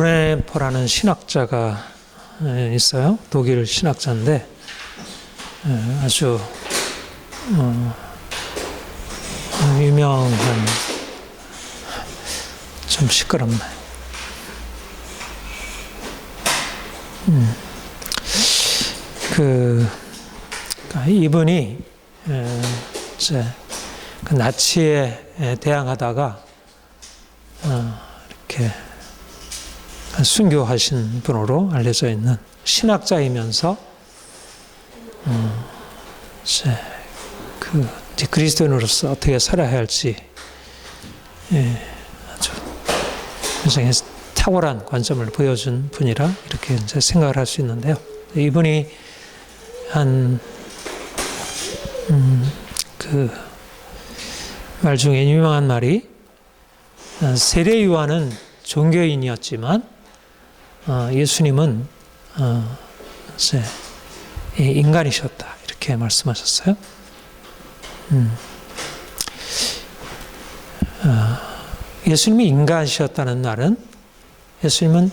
보네포라는 신학자가 있어요. 독일 신학자인데 아주 유명한, 좀 시끄럽네. 이분이 이제 그 나치에 대항하다가 이렇게 순교하신 분으로 알려져 있는 신학자이면서 이제 그리스도인으로서 어떻게 살아야 할지 아주 굉장히 탁월한 관점을 보여준 분이라 이렇게 이제 생각을 할 수 있는데요. 이분이 그 말 중에 유명한 말이, 세례 요한은 종교인이었지만 예수님은 이제 인간이셨다, 이렇게 말씀하셨어요. 예수님이 인간이셨다는 말은 예수님은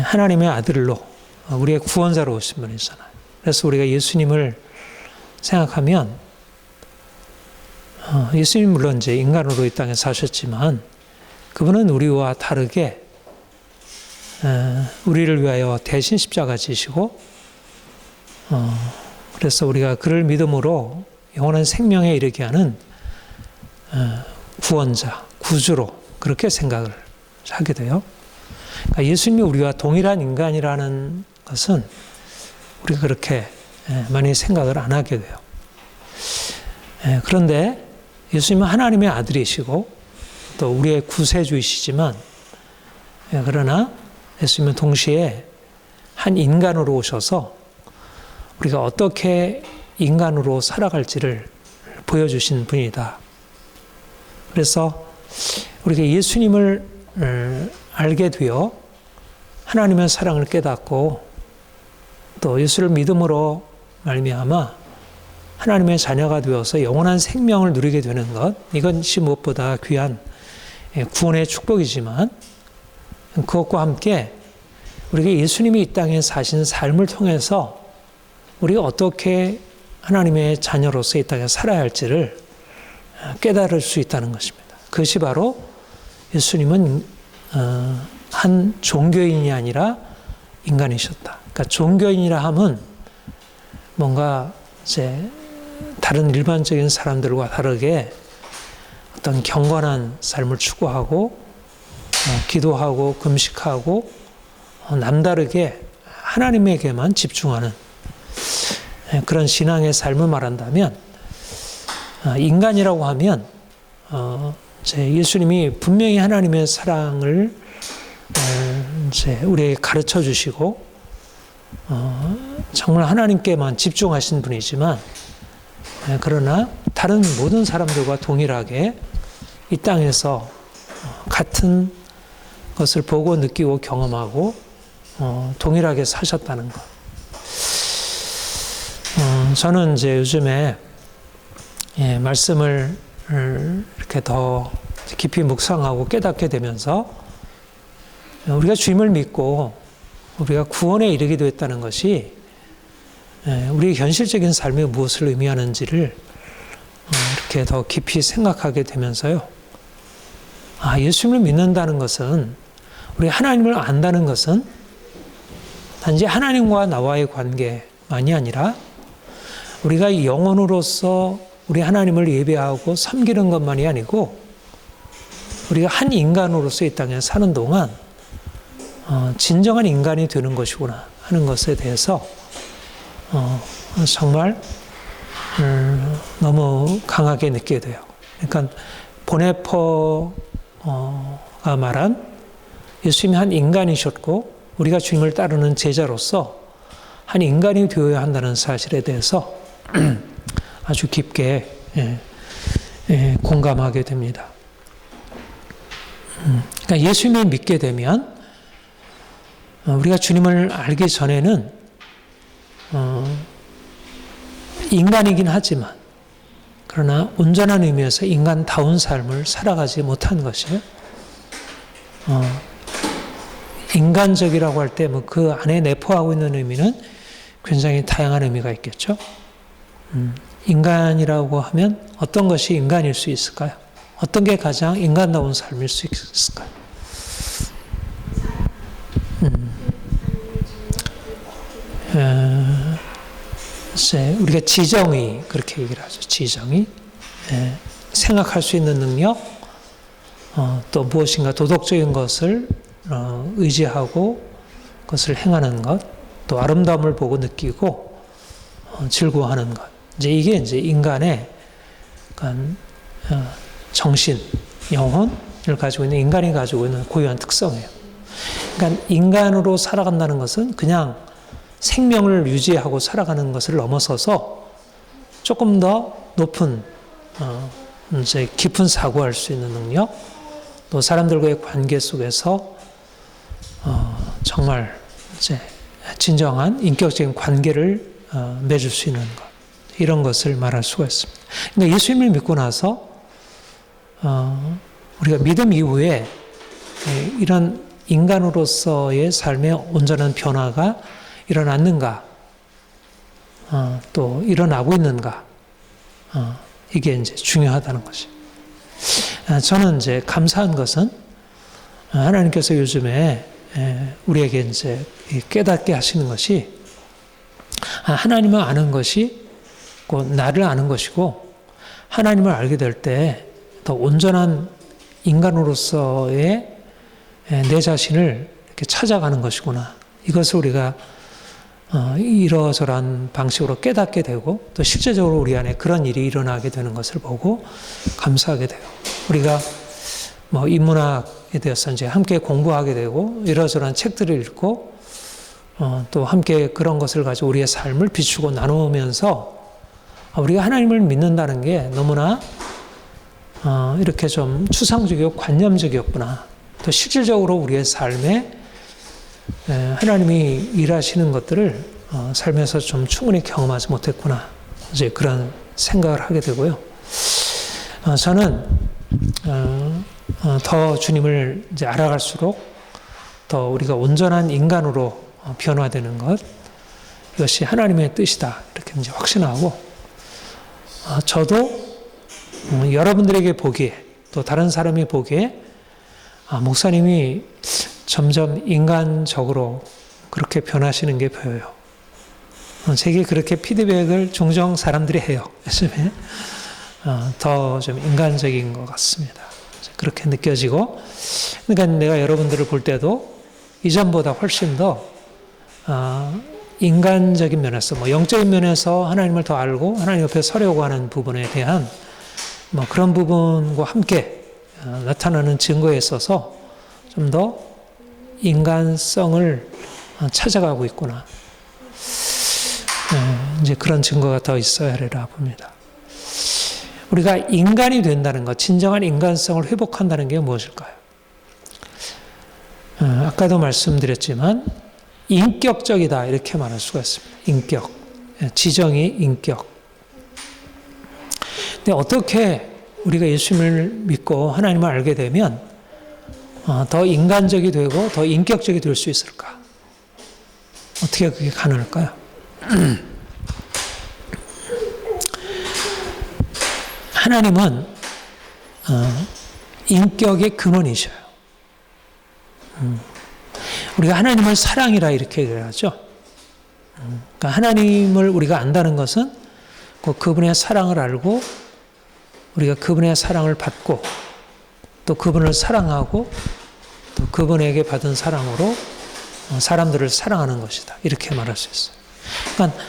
하나님의 아들로 우리의 구원자로 오신 분이잖아요. 그래서 우리가 예수님을 생각하면 예수님 물론 이제 인간으로 이 땅에 사셨지만 그분은 우리와 다르게 우리를 위하여 대신 십자가 지시고 그래서 우리가 그를 믿음으로 영원한 생명에 이르게 하는 구원자, 구주로 그렇게 생각을 하게 돼요. 그러니까 예수님이 우리와 동일한 인간이라는 것은 우리가 그렇게 많이 생각을 안 하게 돼요. 그런데 예수님은 하나님의 아들이시고 또 우리의 구세주이시지만, 그러나 예수님은 동시에 한 인간으로 오셔서 우리가 어떻게 인간으로 살아갈지를 보여주신 분이다. 그래서 우리가 예수님을 알게 되어 하나님의 사랑을 깨닫고 또 예수를 믿음으로 말미암아 하나님의 자녀가 되어서 영원한 생명을 누리게 되는 것, 이것이 무엇보다 귀한 구원의 축복이지만 그것과 함께 우리가 예수님이 이 땅에 사신 삶을 통해서 우리가 어떻게 하나님의 자녀로서 이 땅에 살아야 할지를 깨달을 수 있다는 것입니다. 그것이 바로 예수님은 한 종교인이 아니라 인간이셨다. 그러니까 종교인이라 함은 뭔가 이제 다른 일반적인 사람들과 다르게 어떤 경건한 삶을 추구하고 기도하고 금식하고 남다르게 하나님에게만 집중하는 그런 신앙의 삶을 말한다면, 인간이라고 하면 이제 예수님이 분명히 하나님의 사랑을 이제 우리에게 가르쳐 주시고 정말 하나님께만 집중하신 분이지만, 그러나 다른 모든 사람들과 동일하게 이 땅에서 같은 것을 보고 느끼고 경험하고 동일하게 사셨다는 것. 저는 이제 요즘에 말씀을 이렇게 더 깊이 묵상하고 깨닫게 되면서 우리가 주님을 믿고 우리가 구원에 이르게 되었다는 것이 우리의 현실적인 삶에 무엇을 의미하는지를 이렇게 더 깊이 생각하게 되면서요. 예수님을 믿는다는 것은, 우리 하나님을 안다는 것은 단지 하나님과 나와의 관계만이 아니라 우리가 영혼으로서 우리 하나님을 예배하고 섬기는 것만이 아니고 우리가 한 인간으로서 이 땅에 사는 동안 진정한 인간이 되는 것이구나 하는 것에 대해서 정말 너무 강하게 느끼게 돼요. 그러니까 보네포가 말한 예수님이 한 인간이셨고 우리가 주님을 따르는 제자로서 한 인간이 되어야 한다는 사실에 대해서 아주 깊게 공감하게 됩니다. 그러니까 예수님을 믿게 되면 우리가 주님을 알기 전에는 인간이긴 하지만, 그러나 온전한 의미에서 인간다운 삶을 살아가지 못한 것이에요. 인간적이라고 할 때 뭐 그 안에 내포하고 있는 의미는 굉장히 다양한 의미가 있겠죠. 인간이라고 하면 어떤 것이 인간일 수 있을까요? 어떤 게 가장 인간다운 삶일 수 있을까요? 우리가 지정의 그렇게 얘기를 하죠. 지정의, 생각할 수 있는 능력, 또 무엇인가 도덕적인 것을 의지하고 그것을 행하는 것, 또 아름다움을 보고 느끼고 즐거워하는 것. 이게 이제 인간의 정신, 영혼을 가지고 있는 인간이 가지고 있는 고유한 특성이에요. 그러니까 인간으로 살아간다는 것은 그냥 생명을 유지하고 살아가는 것을 넘어서서 조금 더 높은 이제 깊은 사고할 수 있는 능력, 또 사람들과의 관계 속에서 정말 이제 진정한 인격적인 관계를 맺을 수 있는 것, 이런 것을 말할 수가 있습니다. 그러니까 예수님을 믿고 나서 우리가 믿음 이후에 이런 인간으로서의 삶의 온전한 변화가 일어났는가, 또 일어나고 있는가, 이게 이제 중요하다는 것이. 저는 이제 감사한 것은 하나님께서 요즘에 우리에게 이제 깨닫게 하시는 것이, 하나님을 아는 것이 곧 나를 아는 것이고, 하나님을 알게 될 때 더 온전한 인간으로서의 내 자신을 이렇게 찾아가는 것이구나. 이것을 우리가 이러저러한 방식으로 깨닫게 되고, 또 실제적으로 우리 안에 그런 일이 일어나게 되는 것을 보고 감사하게 돼요. 우리가 뭐 인문학에 대해서 이제 함께 공부하게 되고, 이러저러한 책들을 읽고, 또 함께 그런 것을 가지고 우리의 삶을 비추고 나누면서 우리가 하나님을 믿는다는 게 너무나 이렇게 좀 추상적이고 관념적이었구나. 또 실질적으로 우리의 삶에 하나님이 일하시는 것들을 삶에서 좀 충분히 경험하지 못했구나. 이제 그런 생각을 하게 되고요. 저는 더 주님을 이제 알아갈수록 더 우리가 온전한 인간으로 변화되는 것, 이것이 하나님의 뜻이다. 이렇게 이제 확신하고, 저도 여러분들에게 보기에, 또 다른 사람이 보기에 목사님이 점점 인간적으로 그렇게 변하시는 게 보여요. 제게 그렇게 피드백을 종종 사람들이 해요. 요즘에 더 좀 인간적인 것 같습니다. 그렇게 느껴지고, 그러니까 내가 여러분들을 볼 때도 이전보다 훨씬 더 인간적인 면에서, 뭐 영적인 면에서 하나님을 더 알고 하나님 옆에 서려고 하는 부분에 대한 뭐 그런 부분과 함께 나타나는 증거에 있어서 좀 더 인간성을 찾아가고 있구나. 이제 그런 증거가 더 있어야 하리라 봅니다. 우리가 인간이 된다는 것, 진정한 인간성을 회복한다는 게 무엇일까요? 아까도 말씀드렸지만 인격적이다, 이렇게 말할 수가 있습니다. 인격, 지정이 인격. 근데 어떻게 우리가 예수님을 믿고 하나님을 알게 되면 더 인간적이 되고 더 인격적이 될 수 있을까? 어떻게 그게 가능할까요? 하나님은 인격의 근원이셔요. 우리가 하나님을 사랑이라 이렇게 얘기를 하죠. 그러니까 하나님을 우리가 안다는 것은 그분의 사랑을 알고, 우리가 그분의 사랑을 받고, 또 그분을 사랑하고, 또 그분에게 받은 사랑으로 사람들을 사랑하는 것이다. 이렇게 말할 수 있어요. 그러니까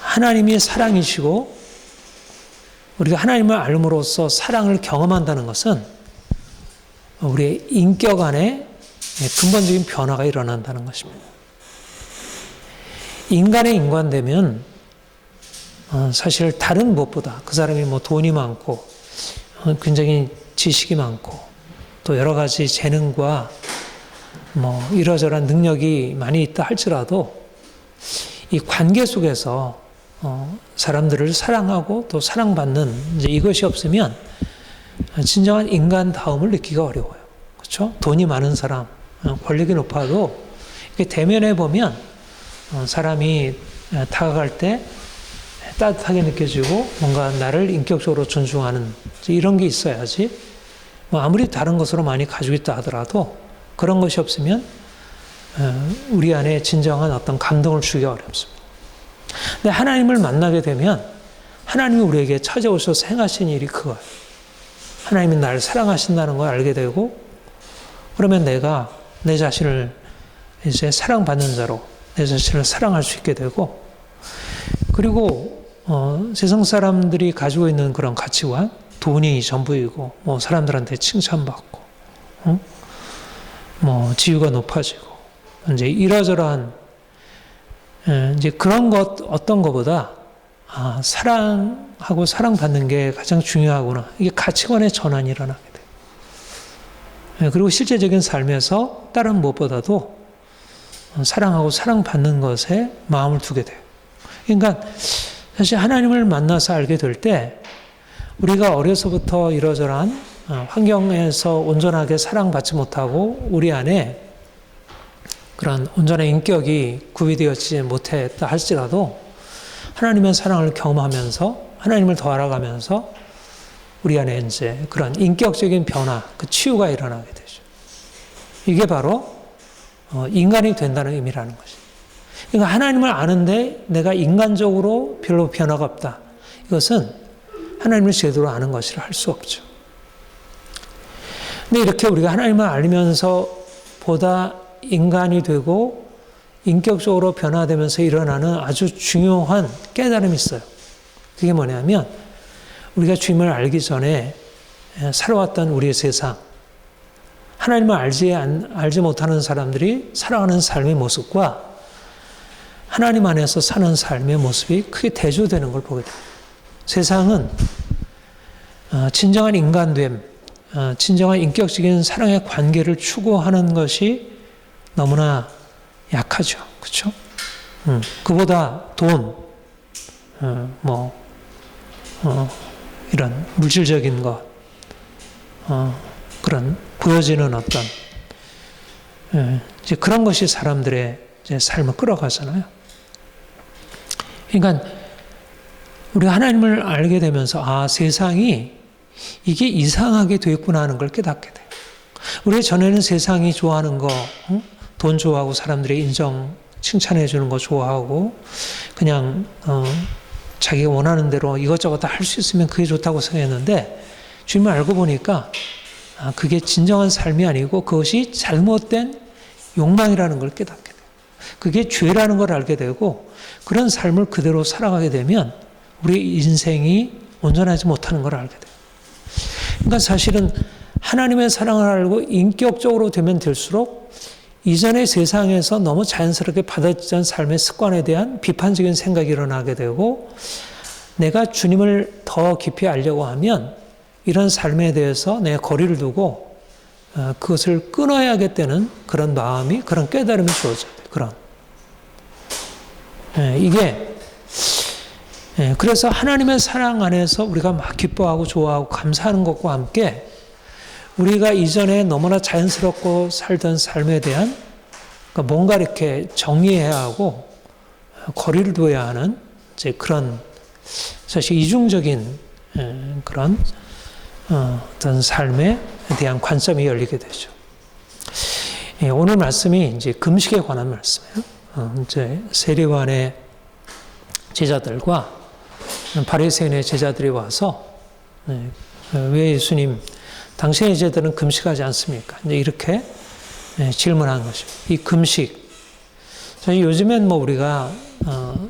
하나님이 사랑이시고, 우리가 하나님을 알므로써 사랑을 경험한다는 것은 우리의 인격 안에 근본적인 변화가 일어난다는 것입니다. 인간의 인간되면 사실 다른 무엇보다 그 사람이 뭐 돈이 많고 굉장히 지식이 많고 또 여러 가지 재능과 뭐 이러저러한 능력이 많이 있다 할지라도 이 관계 속에서 사람들을 사랑하고 또 사랑받는 이제 이것이 없으면 진정한 인간다움을 느끼기가 어려워요. 그렇죠? 돈이 많은 사람, 권력이 높아도 대면해 보면 사람이 다가갈 때 따뜻하게 느껴지고 뭔가 나를 인격적으로 존중하는 이런 게 있어야지 뭐 아무리 다른 것으로 많이 가지고 있다 하더라도 그런 것이 없으면 우리 안에 진정한 어떤 감동을 주기 어렵습니다. 근데 하나님을 만나게 되면 하나님이 우리에게 찾아오셔서 행하신 일이 그거예요. 하나님이 나를 사랑하신다는 걸 알게 되고 그러면 내가 내 자신을 이제 사랑받는 자로 내 자신을 사랑할 수 있게 되고 그리고 세상 사람들이 가지고 있는 그런 가치관 돈이 전부이고 뭐 사람들한테 칭찬받고 뭐 지위가 높아지고 이제 이러저러한 이제 그런 것 어떤 것보다 사랑하고 사랑받는 게 가장 중요하구나. 이게 가치관의 전환이 일어나게 돼요. 그리고 실제적인 삶에서 다른 무엇보다도 사랑하고 사랑받는 것에 마음을 두게 돼요. 그러니까 사실 하나님을 만나서 알게 될 때 우리가 어려서부터 이러저러한 환경에서 온전하게 사랑받지 못하고 우리 안에 그런 온전한 인격이 구비되었지 못했다 할지라도 하나님의 사랑을 경험하면서 하나님을 더 알아가면서 우리 안에 이제 그런 인격적인 변화, 그 치유가 일어나게 되죠. 이게 바로 인간이 된다는 의미라는 것이죠. 그러니까 하나님을 아는데 내가 인간적으로 별로 변화가 없다. 이것은 하나님을 제대로 아는 것이라 할 수 없죠. 근데 이렇게 우리가 하나님을 알면서 보다 인간이 되고 인격적으로 변화되면서 일어나는 아주 중요한 깨달음이 있어요. 그게 뭐냐면 우리가 주님을 알기 전에 살아왔던 우리의 세상, 하나님을 알지 못하는 사람들이 살아가는 삶의 모습과 하나님 안에서 사는 삶의 모습이 크게 대조되는 걸 보게 됩니다. 세상은 진정한 인간됨, 진정한 인격적인 사랑의 관계를 추구하는 것이 너무나 약하죠. 그렇죠? 그보다 돈, 이런 물질적인 것, 그런 보여지는 어떤 이제 그런 것이 사람들의 이제 삶을 끌어가잖아요. 그러니까 우리가 하나님을 알게 되면서 세상이 이게 이상하게 되었구나 하는 걸 깨닫게 돼요. 우리 전에는 세상이 좋아하는 거, 돈 좋아하고 사람들의 인정, 칭찬해 주는 거 좋아하고 그냥 자기가 원하는 대로 이것저것 다 할 수 있으면 그게 좋다고 생각했는데 주님을 알고 보니까 그게 진정한 삶이 아니고 그것이 잘못된 욕망이라는 걸 깨닫게 돼요. 그게 죄라는 걸 알게 되고 그런 삶을 그대로 살아가게 되면 우리 인생이 온전하지 못하는 걸 알게 돼요. 그러니까 사실은 하나님의 사랑을 알고 인격적으로 되면 될수록 이전의 세상에서 너무 자연스럽게 받아들였던 삶의 습관에 대한 비판적인 생각이 일어나게 되고 내가 주님을 더 깊이 알려고 하면 이런 삶에 대해서 내 거리를 두고 그것을 끊어야겠다는 그런 마음이, 그런 깨달음이 주어져요. 그래서 하나님의 사랑 안에서 우리가 막 기뻐하고 좋아하고 감사하는 것과 함께 우리가 이전에 너무나 자연스럽고 살던 삶에 대한 뭔가 이렇게 정리해야 하고 거리를 둬야 하는 이제 그런 사실 이중적인 그런 어떤 삶에 대한 관점이 열리게 되죠. 오늘 말씀이 이제 금식에 관한 말씀이에요. 이제 세례요한의 제자들과 바리새인의 제자들이 와서 왜 예수님 당신의 제자들은 금식하지 않습니까? 이제 이렇게 질문하는 것이죠. 이 금식 사실 요즘엔 우리가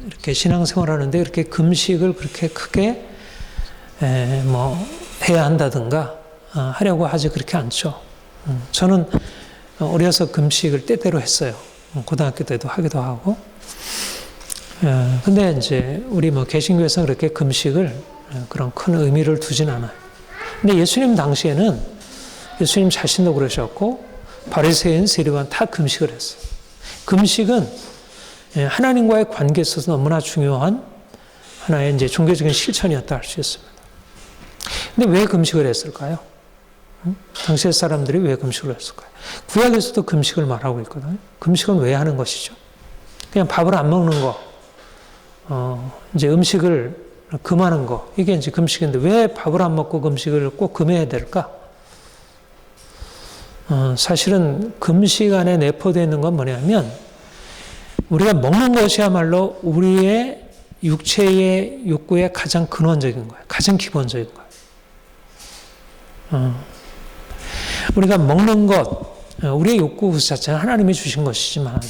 이렇게 신앙생활하는데 이렇게 금식을 그렇게 크게 해야 한다든가 하려고 하지 그렇게 않죠. 저는 어려서 금식을 때때로 했어요. 고등학교 때도 하기도 하고. 근데 이제 우리 개신교에서 그렇게 금식을 그런 큰 의미를 두진 않아요. 근데 예수님 당시에는 예수님 자신도 그러셨고 바리새인, 세례요한 다 금식을 했어요. 금식은 하나님과의 관계에 있어서 너무나 중요한 하나의 이제 종교적인 실천이었다 할 수 있습니다. 근데 왜 금식을 했을까요? 당시의 사람들이 왜 금식을 했을까요? 구약에서도 금식을 말하고 있거든요. 금식은 왜 하는 것이죠? 그냥 밥을 안 먹는 거, 이제 음식을 금하는 거, 이게 이제 금식인데 왜 밥을 안 먹고 금식을 꼭 금해야 될까? 사실은 금식 안에 내포되어 있는 건 뭐냐면 우리가 먹는 것이야말로 우리의 육체의 욕구의 가장 근원적인 거예요. 가장 기본적인 거예요. 우리가 먹는 것, 우리의 욕구 그 자체는 하나님이 주신 것이지만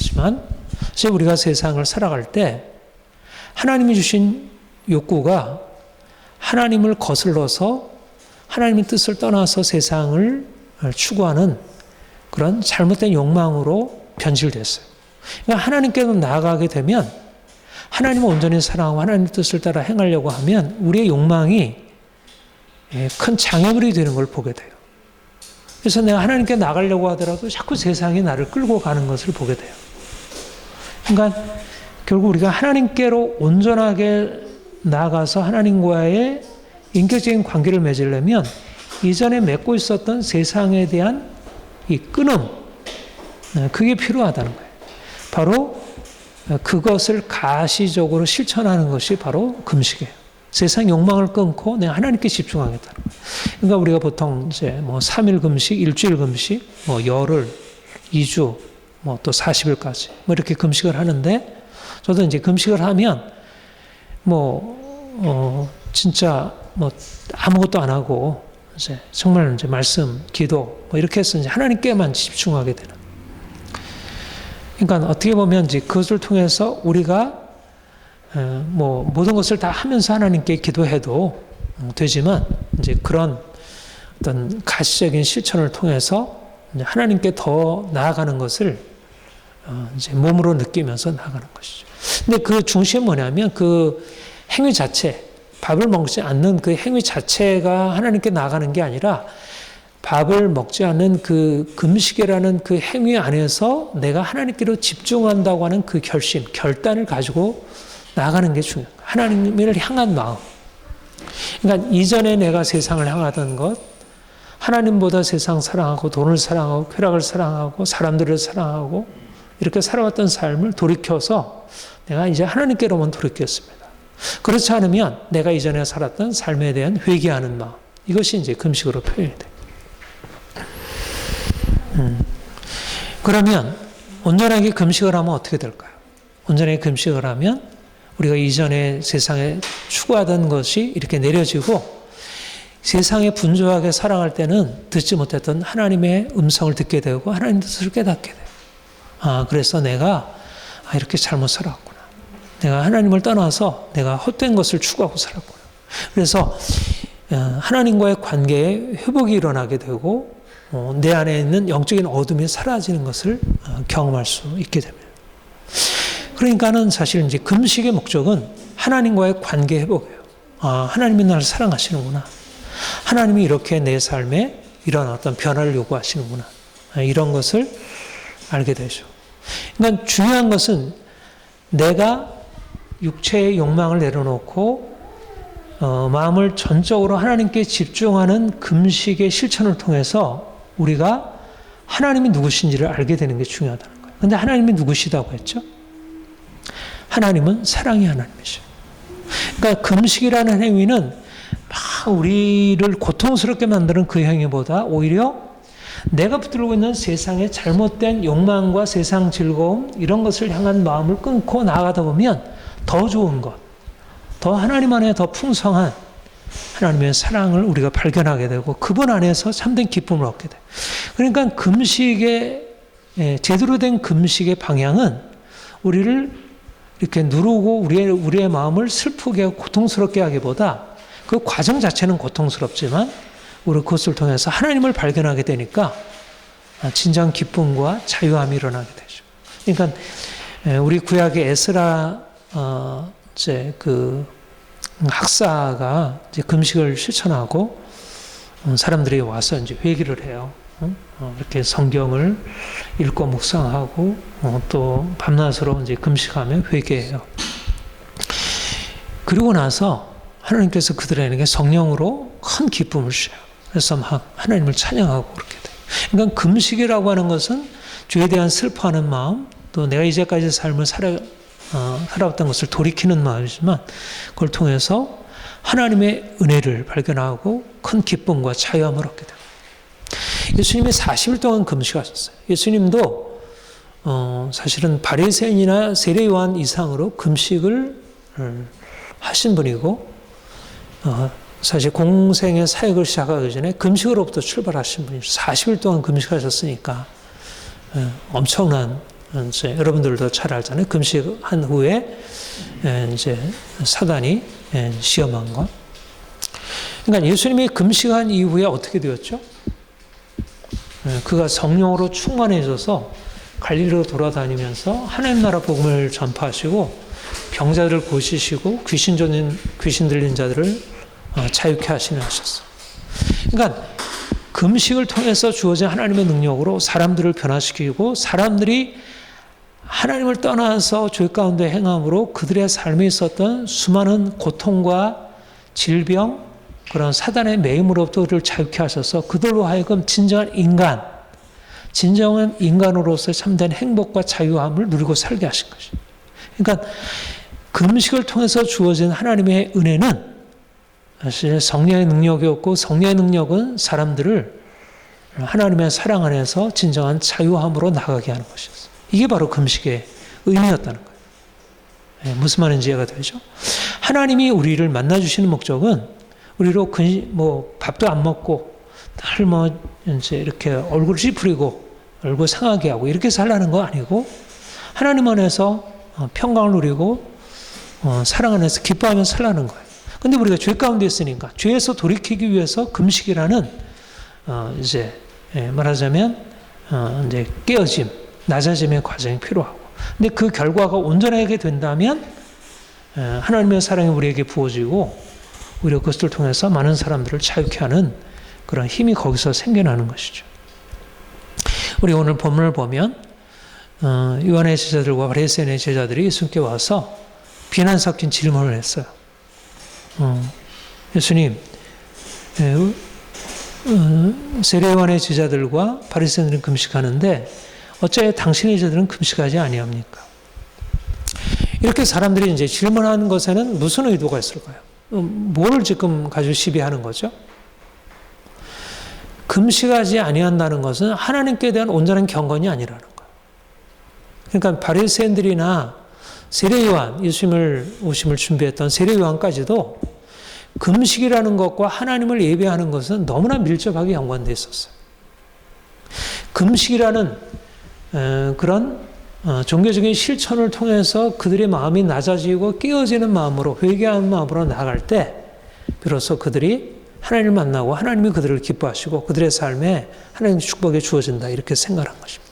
사실 우리가 세상을 살아갈 때 하나님이 주신 욕구가 하나님을 거슬러서 하나님의 뜻을 떠나서 세상을 추구하는 그런 잘못된 욕망으로 변질됐어요. 그러니까 하나님께로 나아가게 되면 하나님을 온전히 사랑하고 하나님의 뜻을 따라 행하려고 하면 우리의 욕망이 큰 장애물이 되는 걸 보게 돼요. 그래서 내가 하나님께 나가려고 하더라도 자꾸 세상이 나를 끌고 가는 것을 보게 돼요. 그러니까 결국 우리가 하나님께로 온전하게 나아가서 하나님과의 인격적인 관계를 맺으려면 이전에 맺고 있었던 세상에 대한 이 끊음, 그게 필요하다는 거예요. 바로 그것을 가시적으로 실천하는 것이 바로 금식이에요. 세상 욕망을 끊고 내가 하나님께 집중하겠다는 거예요. 그러니까 우리가 보통 이제 뭐 3일 금식, 일주일 금식, 뭐 열흘, 2주, 뭐 또 40일까지 뭐 이렇게 금식을 하는데 저도 이제 금식을 하면 진짜 아무것도 안 하고 이제 정말 이제 말씀, 기도 뭐 이렇게 해서 이제 하나님께만 집중하게 되는. 그러니까 어떻게 보면 이제 그것을 통해서 우리가 모든 것을 다 하면서 하나님께 기도해도 되지만 이제 그런 어떤 가시적인 실천을 통해서 이제 하나님께 더 나아가는 것을 이제 몸으로 느끼면서 나아가는 것이죠. 근데 그 중심은 뭐냐면 그 행위 자체, 밥을 먹지 않는 그 행위 자체가 하나님께 나아가는 게 아니라 밥을 먹지 않는 그 금식이라는 그 행위 안에서 내가 하나님께로 집중한다고 하는 그 결심, 결단을 가지고 나아가는 게 중요해요. 하나님을 향한 마음. 그러니까 이전에 내가 세상을 향하던 것, 하나님보다 세상 사랑하고 돈을 사랑하고 쾌락을 사랑하고 사람들을 사랑하고 이렇게 살아왔던 삶을 돌이켜서 내가 이제 하나님께로만 돌이켰습니다. 그렇지 않으면 내가 이전에 살았던 삶에 대한 회개하는 마음, 이것이 이제 금식으로 표현이 돼요. 그러면 온전하게 금식을 하면 어떻게 될까요? 온전하게 금식을 하면 우리가 이전에 세상에 추구하던 것이 이렇게 내려지고 세상에 분주하게 살아갈 때는 듣지 못했던 하나님의 음성을 듣게 되고 하나님 뜻을 깨닫게 돼요. 그래서 내가 이렇게 잘못 살았구나. 내가 하나님을 떠나서 내가 헛된 것을 추구하고 살았구나. 그래서 하나님과의 관계에 회복이 일어나게 되고 내 안에 있는 영적인 어둠이 사라지는 것을 경험할 수 있게 됩니다. 그러니까는 사실 이제 금식의 목적은 하나님과의 관계 회복이에요. 하나님이 나를 사랑하시는구나. 하나님이 이렇게 내 삶에 이런 어떤 변화를 요구하시는구나. 이런 것을 알게 되죠. 그러니까 중요한 것은 내가 육체의 욕망을 내려놓고 마음을 전적으로 하나님께 집중하는 금식의 실천을 통해서 우리가 하나님이 누구신지를 알게 되는 게 중요하다는 거예요. 그런데 하나님이 누구시다고 했죠? 하나님은 사랑의 하나님이죠. 그러니까 금식이라는 행위는 막 우리를 고통스럽게 만드는 그 행위보다 오히려 내가 붙들고 있는 세상의 잘못된 욕망과 세상 즐거움 이런 것을 향한 마음을 끊고 나아가다 보면 더 좋은 것, 더 하나님 안에 더 풍성한 하나님의 사랑을 우리가 발견하게 되고 그분 안에서 참된 기쁨을 얻게 돼요. 그러니까 금식의 제대로 된 금식의 방향은 우리를 이렇게 누르고 우리의 마음을 슬프게 하고 고통스럽게 하기보다 그 과정 자체는 고통스럽지만 우리 그것을 통해서 하나님을 발견하게 되니까 진정 기쁨과 자유함이 일어나게 되죠. 그러니까 우리 구약의 에스라 이제 그 학사가 이제 금식을 실천하고 사람들이 와서 이제 회개를 해요. 이렇게 성경을 읽고 묵상하고 또 밤낮으로 이제 금식하며 회개해요. 그리고 나서 하나님께서 그들에게 성령으로 큰 기쁨을 주셔요. 그래서 막 하나님을 찬양하고 그렇게 돼요. 그러니까 금식이라고 하는 것은 죄에 대한 슬퍼하는 마음, 또 내가 이제까지 삶을 살아왔던 것을 돌이키는 마음이지만 그걸 통해서 하나님의 은혜를 발견하고 큰 기쁨과 자유함을 얻게 됩니다. 예수님이 40일 동안 금식하셨어요. 예수님도 사실은 바리새인이나 세례요한 이상으로 금식을 하신 분이고 사실 공생의 사역을 시작하기 전에 금식으로부터 출발하신 분이죠. 40일 동안 금식하셨으니까 엄청난 이제 여러분들도 잘 알잖아요. 금식한 후에 이제 사단이 시험한 것. 그러니까 예수님이 금식한 이후에 어떻게 되었죠? 그가 성령으로 충만해져서 갈릴리로 돌아다니면서 하나님 나라 복음을 전파하시고 병자들을 고치시고 귀신 들린 자들을 자유케 하셨어요. 그러니까 금식을 통해서 주어진 하나님의 능력으로 사람들을 변화시키고 사람들이 하나님을 떠나서 죄 가운데 행함으로 그들의 삶에 있었던 수많은 고통과 질병, 그런 사단의 매임으로부터 그들을 자유케 하셔서 그들로 하여금 진정한 인간으로서 참된 행복과 자유함을 누리고 살게 하신 것이죠. 그러니까 금식을 통해서 주어진 하나님의 은혜는 사실 성령의 능력이었고 성령의 능력은 사람들을 하나님의 사랑 안에서 진정한 자유함으로 나가게 하는 것이었어요. 이게 바로 금식의 의미였다는 거예요. 무슨 말인지 이해가 되죠? 하나님이 우리를 만나주시는 목적은 우리로 밥도 안 먹고 늘 이제 이렇게 얼굴 찌푸리고 얼굴 상하게 하고 이렇게 살라는 거 아니고 하나님 안에서 평강을 누리고 사랑 안에서 기뻐하며 살라는 거예요. 근데 우리가 죄 가운데 있으니까 죄에서 돌이키기 위해서 금식이라는 이제 말하자면 이제 깨어짐, 낮아짐의 과정이 필요하고, 근데 그 결과가 온전하게 된다면 하나님의 사랑이 우리에게 부어지고 오히려 그것을 통해서 많은 사람들을 자유케 하는 그런 힘이 거기서 생겨나는 것이죠. 우리 오늘 본문을 보면 요한의 제자들과 바리새인의 제자들이 예수님께 와서 비난 섞인 질문을 했어요. 예수님, 세례요한의 제자들과 바리새인들은 금식하는데 어째 당신의 제자들은 금식하지 아니합니까? 이렇게 사람들이 이제 질문하는 것에는 무슨 의도가 있을까요? 뭘 지금 가지고 시비하는 거죠? 금식하지 아니한다는 것은 하나님께 대한 온전한 경건이 아니라는 거예요. 그러니까 바리새인들이나 세례요한, 예수님을 오심을 준비했던 세례요한까지도 금식이라는 것과 하나님을 예배하는 것은 너무나 밀접하게 연관되어 있었어요. 금식이라는 그런 종교적인 실천을 통해서 그들의 마음이 낮아지고 깨어지는 마음으로, 회개하는 마음으로 나아갈 때 비로소 그들이 하나님을 만나고 하나님이 그들을 기뻐하시고 그들의 삶에 하나님의 축복이 주어진다, 이렇게 생각한 것입니다.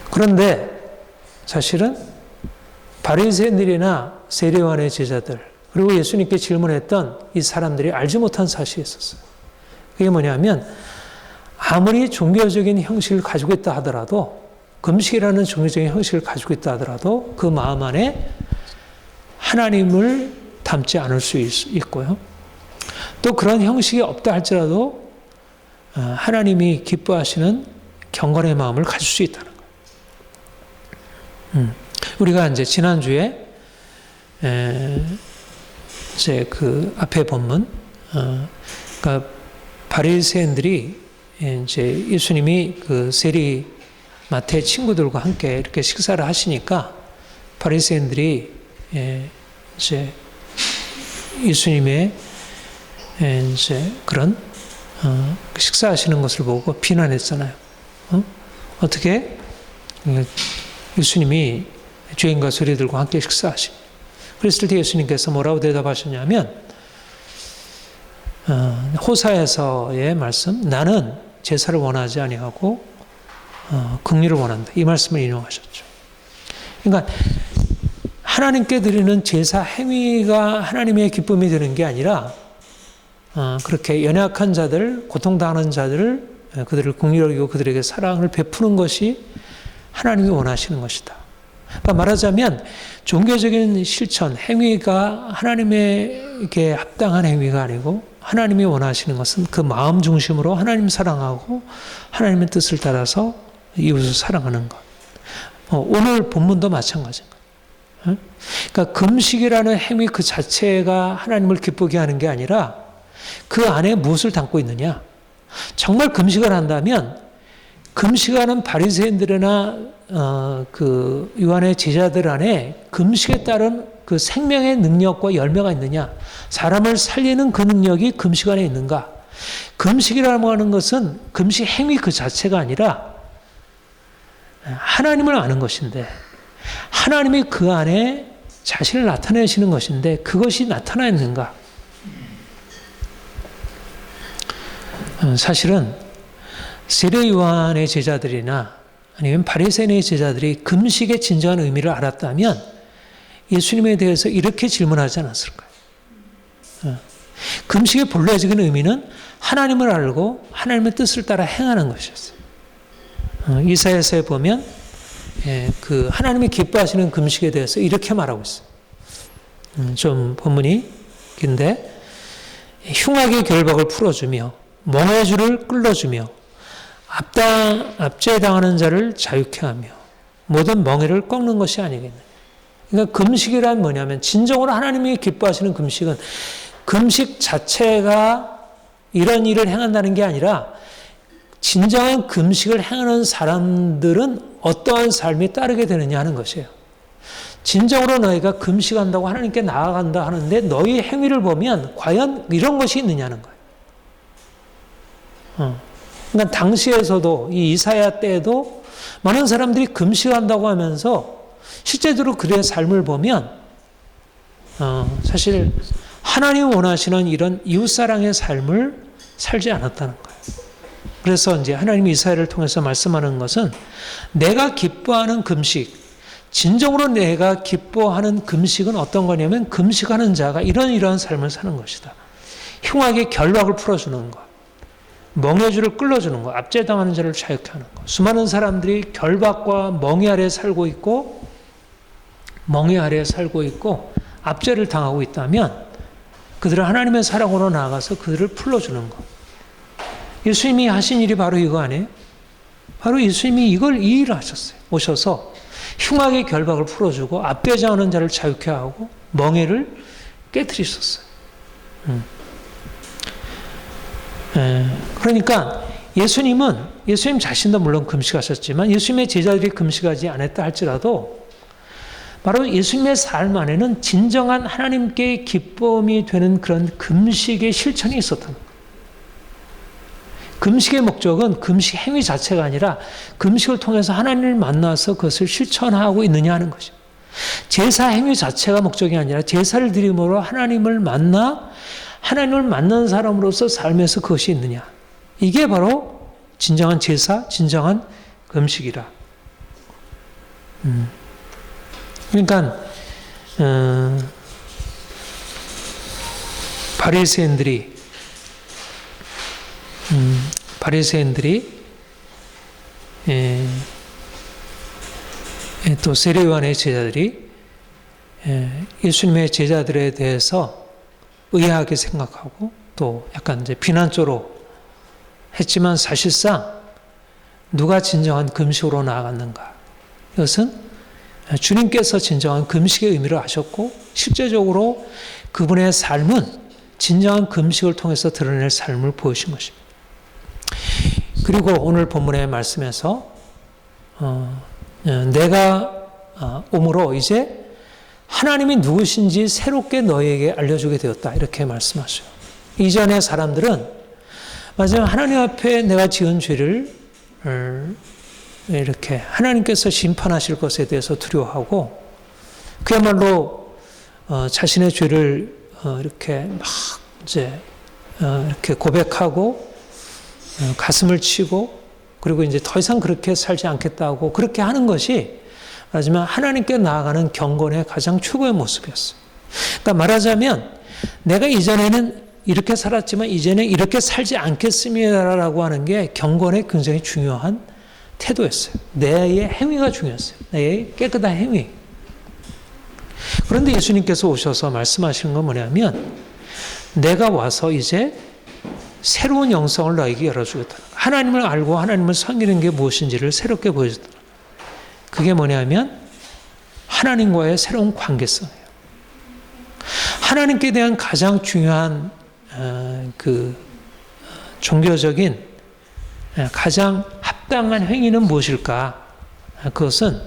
그런데 사실은 바리새인들이나 세례요한의 제자들, 그리고 예수님께 질문했던 이 사람들이 알지 못한 사실이 있었어요. 그게 뭐냐면 아무리 종교적인 형식을 가지고 있다 하더라도, 금식이라는 종교적인 형식을 가지고 있다 하더라도 그 마음 안에 하나님을 담지 않을 수 있고요. 또 그런 형식이 없다 할지라도 하나님이 기뻐하시는 경건의 마음을 가질 수 있다는 거예요. 우리가 이제 지난주에 이제 그 앞에 본문, 그러니까 바리새인들이 이제 예수님이 그 세리 마태 친구들과 함께 이렇게 식사를 하시니까 바리새인들이 이제 예수님의 이제 그런 식사하시는 것을 보고 비난했잖아요. 어떻게 예수님이 죄인과 소리들과 함께 식사하시? 그랬을 때 예수님께서 뭐라고 대답하셨냐면 호사에서의 말씀, 나는 제사를 원하지 아니하고 긍휼을 원한다, 이 말씀을 인용하셨죠. 그러니까 하나님께 드리는 제사 행위가 하나님의 기쁨이 되는 게 아니라 그렇게 연약한 자들, 고통당하는 자들을 그들을 긍휼히 여기고 그들에게 사랑을 베푸는 것이 하나님이 원하시는 것이다. 그러니까 말하자면 종교적인 실천, 행위가 하나님에게 합당한 행위가 아니고 하나님이 원하시는 것은 그 마음 중심으로 하나님 사랑하고 하나님의 뜻을 따라서 이웃을 사랑하는 것. 오늘 본문도 마찬가지인 거예요. 그러니까 금식이라는 행위 그 자체가 하나님을 기쁘게 하는 게 아니라 그 안에 무엇을 담고 있느냐. 정말 금식을 한다면 금식하는 바리새인들이나 그 요한의 제자들 안에 금식에 따른 그 생명의 능력과 열매가 있느냐, 사람을 살리는 그 능력이 금식 안에 있는가. 금식이라고 하는 것은 금식 행위 그 자체가 아니라 하나님을 아는 것인데, 하나님이 그 안에 자신을 나타내시는 것인데 그것이 나타나 있는가. 사실은 세례 요한의 제자들이나 아니면 바리새인의 제자들이 금식의 진정한 의미를 알았다면 예수님에 대해서 이렇게 질문하지 않았을까요? 금식의 본래적인 의미는 하나님을 알고 하나님의 뜻을 따라 행하는 것이었어요. 이사야서에 보면 그 하나님이 기뻐하시는 금식에 대해서 이렇게 말하고 있어요. 좀 본문이 긴데, 흉악의 결박을 풀어주며 멍해줄을 끌어주며 압제당하는 자를 자유케 하며 모든 멍해를 꺾는 것이 아니겠느냐. 그러니까 금식이란 뭐냐면, 진정으로 하나님이 기뻐하시는 금식은 금식 자체가 이런 일을 행한다는 게 아니라, 진정한 금식을 행하는 사람들은 어떠한 삶이 따르게 되느냐 하는 것이에요. 진정으로 너희가 금식한다고 하나님께 나아간다 하는데 너희 행위를 보면 과연 이런 것이 있느냐는 거예요. 그러니까 당시에서도 이 이사야 때에도 많은 사람들이 금식한다고 하면서 실제로 그들의 삶을 보면 사실 하나님 원하시는 이런 이웃사랑의 삶을 살지 않았다는 거예요. 그래서 이제 하나님이 이사야를 통해서 말씀하는 것은, 내가 기뻐하는 금식, 진정으로 내가 기뻐하는 금식은 어떤 거냐면 금식하는 자가 이런 삶을 사는 것이다. 흉악의 결박을 풀어주는 것, 멍해줄을 끌어주는 것, 압제당하는 자를 자유케 하는 것. 수많은 사람들이 결박과 멍해 아래 살고 있고 압제를 당하고 있다면 그들은 하나님의 사랑으로 나아가서 그들을 풀어주는 것. 예수님이 하신 일이 바로 이거 아니에요? 바로 예수님이 이 일을 하셨어요. 오셔서 흉악의 결박을 풀어주고 압제당하는 자를 자유케 하고 멍해를 깨트리셨어요. 그러니까 예수님 자신도 물론 금식하셨지만 예수님의 제자들이 금식하지 않았다 할지라도 바로 예수님의 삶 안에는 진정한 하나님께 기쁨이 되는 그런 금식의 실천이 있었던 거예요. 금식의 목적은 금식 행위 자체가 아니라 금식을 통해서 하나님을 만나서 그것을 실천하고 있느냐 하는 것이죠. 제사 행위 자체가 목적이 아니라 제사를 드림으로 하나님을 만난 사람으로서 삶에서 그것이 있느냐. 이게 바로 진정한 제사, 진정한 금식이라. 그러니까 바리새인들이 또 세례 요한의 제자들이 예수님의 제자들에 대해서 의아하게 생각하고 또 약간 이제 비난조로 했지만, 사실상 누가 진정한 금식으로 나아갔는가? 이것은 주님께서 진정한 금식의 의미를 아셨고 실제적으로 그분의 삶은 진정한 금식을 통해서 드러낼 삶을 보여주신 것입니다. 그리고 오늘 본문의 말씀에서 내가 오므로 이제 하나님이 누구신지 새롭게 너희에게 알려주게 되었다, 이렇게 말씀하셔요. 이전의 사람들은 마지막 하나님 앞에 내가 지은 죄를 이렇게 하나님께서 심판하실 것에 대해서 두려워하고 그야말로 자신의 죄를 이렇게 막 이제 이렇게 고백하고 가슴을 치고 그리고 이제 더 이상 그렇게 살지 않겠다고 그렇게 하는 것이 말하자면 하나님께 나아가는 경건의 가장 최고의 모습이었어요. 그러니까 말하자면 내가 이전에는 이렇게 살았지만 이제는 이렇게 살지 않겠습니다라고 하는 게 경건의 굉장히 중요한 태도였어요. 내의 행위가 중요했어요. 내의 깨끗한 행위. 그런데 예수님께서 오셔서 말씀하시는 건 뭐냐면, 내가 와서 이제 새로운 영성을 너에게 열어주겠다. 하나님을 알고 하나님을 섬기는 게 무엇인지를 새롭게 보여줬다. 그게 뭐냐면 하나님과의 새로운 관계성이에요. 하나님께 대한 가장 중요한 종교적인 가장 합당한 행위는 무엇일까? 그것은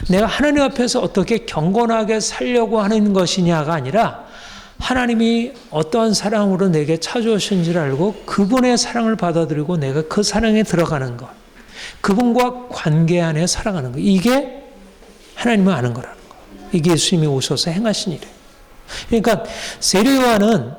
내가 하나님 앞에서 어떻게 경건하게 살려고 하는 것이냐가 아니라 하나님이 어떠한 사랑으로 내게 찾아오신지를 알고 그분의 사랑을 받아들이고 내가 그 사랑에 들어가는 것. 그분과 관계 안에 살아가는 것. 이게 하나님을 아는 거라는 거. 이게 예수님이 오셔서 행하신 일이에요. 그러니까 세례 요한은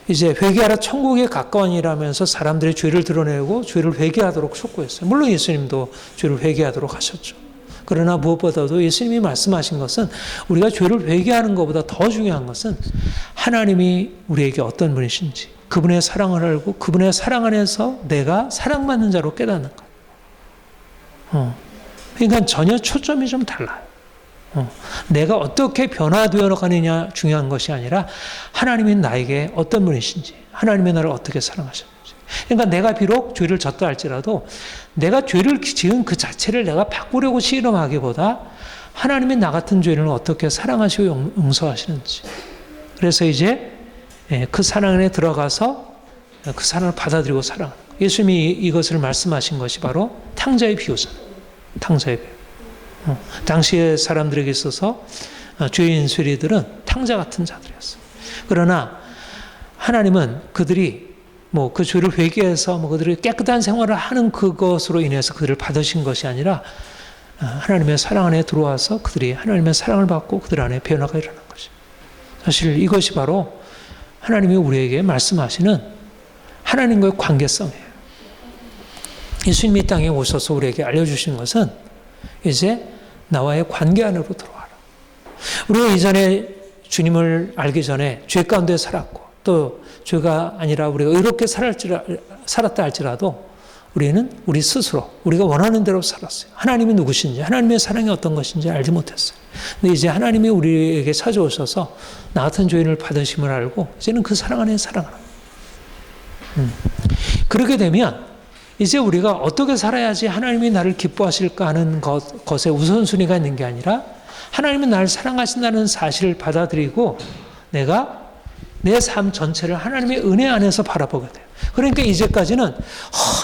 이제 회개하라 천국에 가까우니라면서 사람들의 죄를 드러내고 죄를 회개하도록 촉구했어요. 물론 예수님도 죄를 회개하도록 하셨죠. 그러나 무엇보다도 예수님이 말씀하신 것은 우리가 죄를 회개하는 것보다 더 중요한 것은 하나님이 우리에게 어떤 분이신지 그분의 사랑을 알고 그분의 사랑 안에서 내가 사랑받는 자로 깨닫는 것. 그러니까 전혀 초점이 좀 달라요. 내가 어떻게 변화되어 가느냐 중요한 것이 아니라 하나님이 나에게 어떤 분이신지 하나님이 나를 어떻게 사랑하셨는지. 그러니까 내가 비록 죄를 졌다 할지라도 내가 죄를 지은 그 자체를 내가 바꾸려고 실험하기보다 하나님이 나 같은 죄를 어떻게 사랑하시고 용서하시는지. 그래서 이제 그 사랑 안에 들어가서 그 사랑을 받아들이고 살아가는 거예요. 예수님이 이것을 말씀하신 것이 바로 탕자의 비유잖아요. 탕자의 비유. 당시의 사람들에게 있어서 죄인 세리들은 탕자 같은 자들이었어요. 그러나 하나님은 그들이 그 죄를 회개해서 그들이 깨끗한 생활을 하는 그것으로 인해서 그들을 받으신 것이 아니라 하나님의 사랑 안에 들어와서 그들이 하나님의 사랑을 받고 그들 안에 변화가 일어난 것이죠. 사실 이것이 바로 하나님이 우리에게 말씀하시는 하나님과의 관계성이에요. 예수님이 이 땅에 오셔서 우리에게 알려주신 것은 이제 나와의 관계 안으로 들어와라. 우리가 이전에 주님을 알기 전에 죄 가운데 살았고 또 죄가 아니라 우리가 의롭게 살았다 할지라도 우리는 우리 스스로 우리가 원하는 대로 살았어요. 하나님이 누구신지 하나님의 사랑이 어떤 것인지 알지 못했어요. 근데 이제 하나님이 우리에게 찾아오셔서 나 같은 죄인을 받으심을 알고 이제는 그 사랑 안에 살아가는 거예요. 그렇게 되면 이제 우리가 어떻게 살아야지 하나님이 나를 기뻐하실까 하는 것에 우선순위가 있는 게 아니라 하나님이 나를 사랑하신다는 사실을 받아들이고 내가 내 삶 전체를 하나님의 은혜 안에서 바라보게 돼요. 그러니까 이제까지는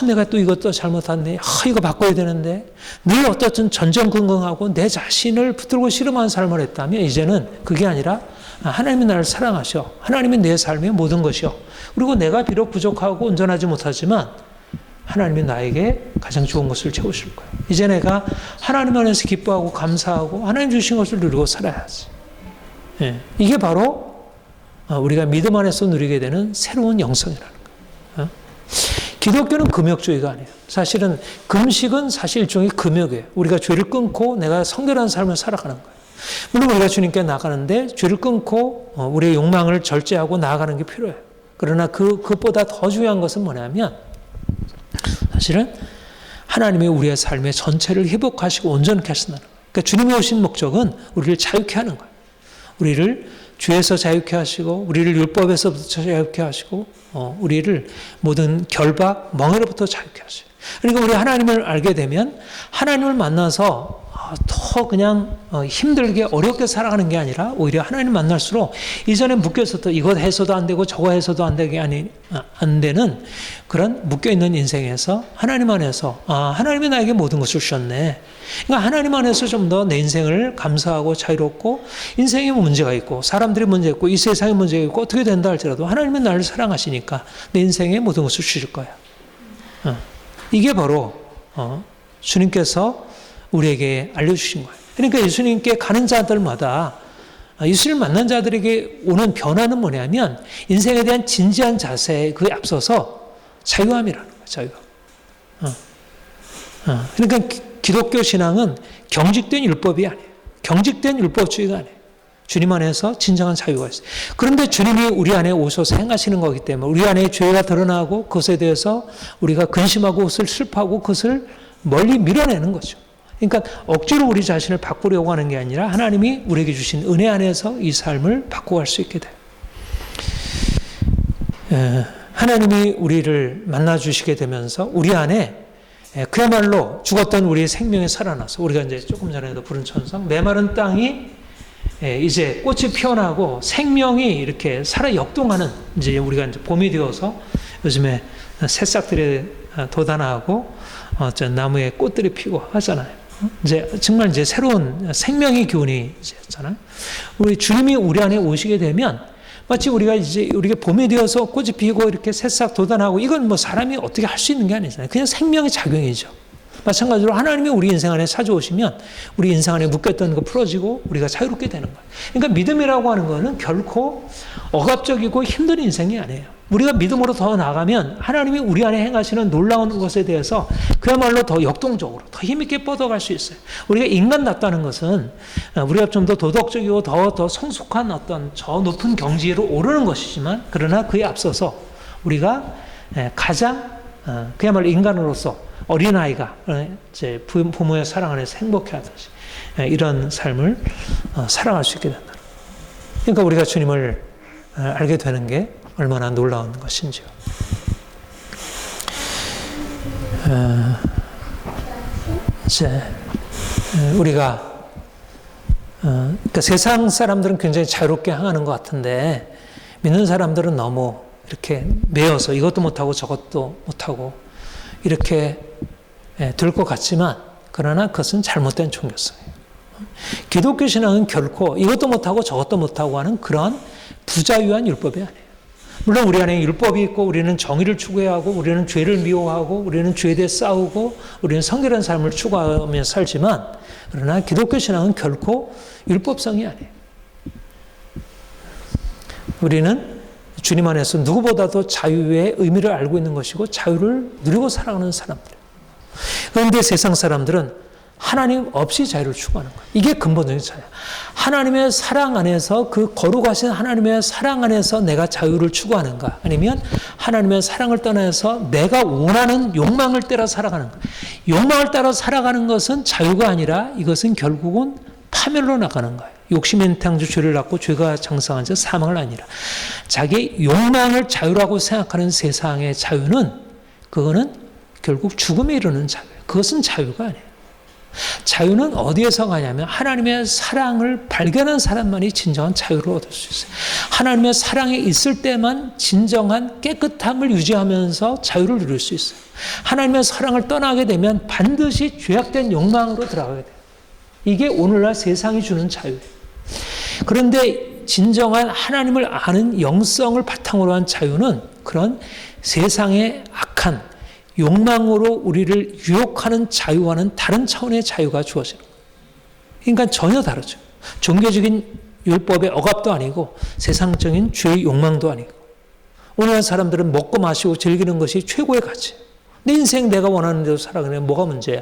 내가 또 이것도 잘못했네. 이거 바꿔야 되는데 늘 어떻든 전전긍긍하고 내 자신을 붙들고 씨름하는 삶을 했다면 이제는 그게 아니라 하나님이 나를 사랑하셔. 하나님이 내 삶의 모든 것이요. 그리고 내가 비록 부족하고 온전하지 못하지만 하나님이 나에게 가장 좋은 것을 채우실 거예요. 이제 내가 하나님 안에서 기뻐하고 감사하고 하나님 주신 것을 누리고 살아야지. 이게 바로 우리가 믿음 안에서 누리게 되는 새로운 영성이라는 거예요. 기독교는 금욕주의가 아니에요. 사실은 금식은 사실 일종의 금욕이에요. 우리가 죄를 끊고 내가 성결한 삶을 살아가는 거예요. 물론 우리가 주님께 나가는데 죄를 끊고 우리의 욕망을 절제하고 나아가는 게 필요해요. 그러나 그것보다 더 중요한 것은 뭐냐면 사실은 하나님이 우리의 삶의 전체를 회복하시고 온전케 하신다는 거예요. 그러니까 주님이 오신 목적은 우리를 자유케 하는 거예요. 우리를 죄에서 자유케 하시고 우리를 율법에서부터 자유케 하시고 우리를 모든 결박, 멍에로부터 자유케 하시고 그러니까 우리 하나님을 알게 되면 하나님을 만나서 더 그냥 힘들게 어렵게 살아가는 게 아니라 오히려 하나님 만날수록 이전에 묶여있었던 이것 해서도 안 되고 저거 해서도 안 되는 그런 묶여있는 인생에서 하나님 안에서 하나님이 나에게 모든 것을 주셨네. 그러니까 하나님 안에서 좀 더 내 인생을 감사하고 자유롭고 인생에 문제가 있고 사람들이 문제가 있고 이 세상에 문제가 있고 어떻게 된다 할지라도 하나님은 나를 사랑하시니까 내 인생에 모든 것을 주실 거야. 이게 바로 주님께서 우리에게 알려주신 거예요. 그러니까 예수님께 가는 자들마다 예수님을 만난 자들에게 오는 변화는 뭐냐면 인생에 대한 진지한 자세에 그에 앞서서 자유함이라는 거예요. 자유함. 그러니까 기독교 신앙은 경직된 율법이 아니에요. 경직된 율법주의가 아니에요. 주님 안에서 진정한 자유가 있어요. 그런데 주님이 우리 안에 오셔서 행하시는 거기 때문에 우리 안에 죄가 드러나고 그것에 대해서 우리가 근심하고 그것을 슬퍼하고 그것을 멀리 밀어내는 거죠. 그러니까 억지로 우리 자신을 바꾸려고 하는 게 아니라 하나님이 우리에게 주신 은혜 안에서 이 삶을 바꿔갈 수 있게 돼요. 하나님이 우리를 만나 주시게 되면서 우리 안에 그야말로 죽었던 우리의 생명이 살아나서 우리가 이제 조금 전에도 부른 천성 메마른 땅이 이제 꽃이 피어나고 생명이 이렇게 살아 역동하는 이제 우리가 이제 봄이 되어서 요즘에 새싹들이 돋아나고 나무에 꽃들이 피고 하잖아요. 이제 정말 이제 새로운 생명의 기운이 있잖아요. 우리 주님이 우리 안에 오시게 되면 마치 우리가 봄이 되어서 꽃이 피고 이렇게 새싹 돋아나고 이건 뭐 사람이 어떻게 할 수 있는 게 아니잖아요. 그냥 생명의 작용이죠. 마찬가지로 하나님이 우리 인생 안에 찾아오시면 우리 인생 안에 묶였던 거 풀어지고 우리가 자유롭게 되는 거예요. 그러니까 믿음이라고 하는 거는 결코 억압적이고 힘든 인생이 아니에요. 우리가 믿음으로 더 나아가면 하나님이 우리 안에 행하시는 놀라운 것에 대해서 그야말로 더 역동적으로 더 힘있게 뻗어갈 수 있어요. 우리가 인간답다는 것은 우리가 좀 더 도덕적이고 더 성숙한 어떤 저 높은 경지로 오르는 것이지만 그러나 그에 앞서서 우리가 가장 그야말로 인간으로서 어린아이가 이제 부모의 사랑 안에서 행복해하듯이 이런 삶을 살아갈 수 있게 된다. 그러니까 우리가 주님을 알게 되는 게 얼마나 놀라운 것인지요. 이제 우리가 그러니까 세상 사람들은 굉장히 자유롭게 행하는 것 같은데 믿는 사람들은 너무 이렇게 매여서 이것도 못하고 저것도 못하고 이렇게 될 것 같지만 그러나 그것은 잘못된 종교성이에요. 기독교 신앙은 결코 이것도 못하고 저것도 못하고 하는 그런 부자유한 율법이 아니에요. 물론 우리 안에 율법이 있고 우리는 정의를 추구해야 하고 우리는 죄를 미워하고 우리는 죄에 대해 싸우고 우리는 성결한 삶을 추구하며 살지만 그러나 기독교 신앙은 결코 율법성이 아니에요. 우리는 주님 안에서 누구보다도 자유의 의미를 알고 있는 것이고 자유를 누리고 살아가는 사람들. 그런데 세상 사람들은 하나님 없이 자유를 추구하는 거예요. 이게 근본적인 자유예요. 하나님의 사랑 안에서 그 거룩하신 하나님의 사랑 안에서 내가 자유를 추구하는가 아니면 하나님의 사랑을 떠나서 내가 원하는 욕망을 따라 살아가는 거. 욕망을 따라 살아가는 것은 자유가 아니라 이것은 결국은 파멸로 나가는 거예요. 욕심의 탕주 죄를 낳고 죄가 장성한 자 사망을 아니라 자기 욕망을 자유라고 생각하는 세상의 자유는 그거는 결국 죽음에 이르는 자유예요. 그것은 자유가 아니에요. 자유는 어디에서 가냐면 하나님의 사랑을 발견한 사람만이 진정한 자유를 얻을 수 있어요. 하나님의 사랑이 있을 때만 진정한 깨끗함을 유지하면서 자유를 누릴 수 있어요. 하나님의 사랑을 떠나게 되면 반드시 죄악된 욕망으로 들어가게 돼요. 이게 오늘날 세상이 주는 자유예요. 그런데 진정한 하나님을 아는 영성을 바탕으로 한 자유는 그런 세상의 악한 욕망으로 우리를 유혹하는 자유와는 다른 차원의 자유가 주어지는 거예요. 그러니까 전혀 다르죠. 종교적인 율법의 억압도 아니고 세상적인 죄의 욕망도 아니고 오늘날 사람들은 먹고 마시고 즐기는 것이 최고의 가치예요. 내 인생 내가 원하는 대로 살아가면 뭐가 문제야.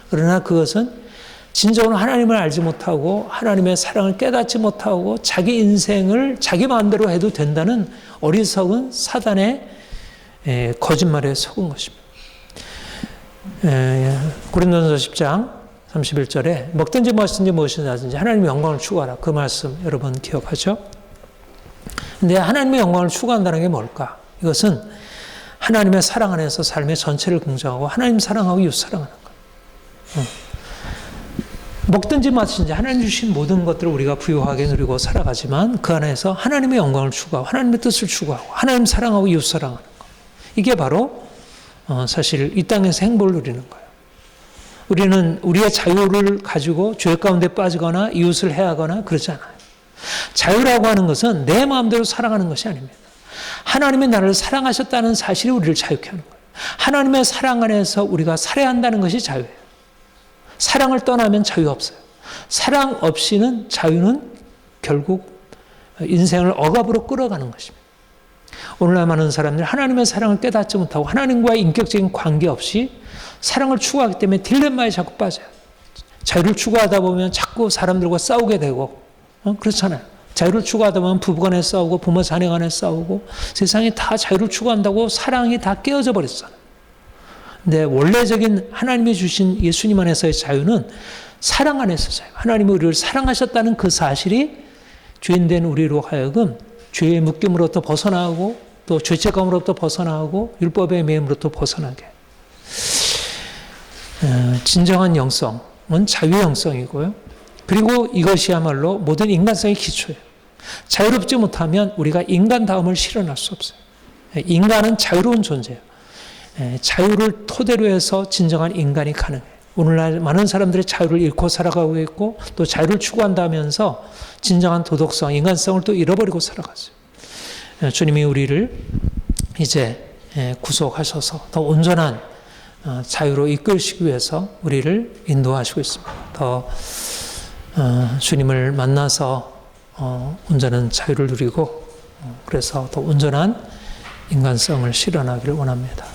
그러나 그것은 진정으로 하나님을 알지 못하고 하나님의 사랑을 깨닫지 못하고 자기 인생을 자기 마음대로 해도 된다는 어리석은 사단의 거짓말에 속은 것입니다. 고린도전서 10장 31절에 먹든지 마시든지 무엇이든지 하든지 하나님의 영광을 추구하라. 그 말씀 여러분 기억하죠? 근데 하나님의 영광을 추구한다는 게 뭘까? 이것은 하나님의 사랑 안에서 삶의 전체를 긍정하고 하나님 사랑하고 이웃 사랑하는 것. 먹든지 마시든지 하나님 주신 모든 것들을 우리가 부유하게 누리고 살아가지만 그 안에서 하나님의 영광을 추구하고 하나님의 뜻을 추구하고 하나님 사랑하고 이웃 사랑하는 것. 이게 바로 사실 이 땅에서 행복을 누리는 거예요. 우리는 우리의 자유를 가지고 죄 가운데 빠지거나 이웃을 해하거나 그러지 않아요. 자유라고 하는 것은 내 마음대로 살아가는 것이 아닙니다. 하나님이 나를 사랑하셨다는 사실이 우리를 자유케 하는 거예요. 하나님의 사랑 안에서 우리가 살아야 한다는 것이 자유예요. 사랑을 떠나면 자유 없어요. 사랑 없이는 자유는 결국 인생을 억압으로 끌어가는 것입니다. 오늘날 많은 사람들이 하나님의 사랑을 깨닫지 못하고 하나님과의 인격적인 관계 없이 사랑을 추구하기 때문에 딜레마에 자꾸 빠져요. 자유를 추구하다 보면 자꾸 사람들과 싸우게 되고 그렇잖아요. 자유를 추구하다 보면 부부간에 싸우고 부모 자녀 간에 싸우고 세상이 다 자유를 추구한다고 사랑이 다 깨어져 버렸잖아요. 근데 원래적인 하나님이 주신 예수님 안에서의 자유는 사랑 안에서 자유. 하나님이 우리를 사랑하셨다는 그 사실이 죄인된 우리로 하여금 죄의 묶임으로부터 벗어나고 또 죄책감으로부터 벗어나고 율법의 매임으로부터 벗어나게. 진정한 영성은 자유의 영성이고요. 그리고 이것이야말로 모든 인간성의 기초예요. 자유롭지 못하면 우리가 인간다움을 실현할 수 없어요. 인간은 자유로운 존재예요. 자유를 토대로 해서 진정한 인간이 가능해요. 오늘날 많은 사람들이 자유를 잃고 살아가고 있고 또 자유를 추구한다면서 진정한 도덕성, 인간성을 또 잃어버리고 살아갔어요. 주님이 우리를 이제 구속하셔서 더 온전한 자유로 이끌시기 위해서 우리를 인도하시고 있습니다. 더 주님을 만나서 온전한 자유를 누리고 그래서 더 온전한 인간성을 실현하기를 원합니다.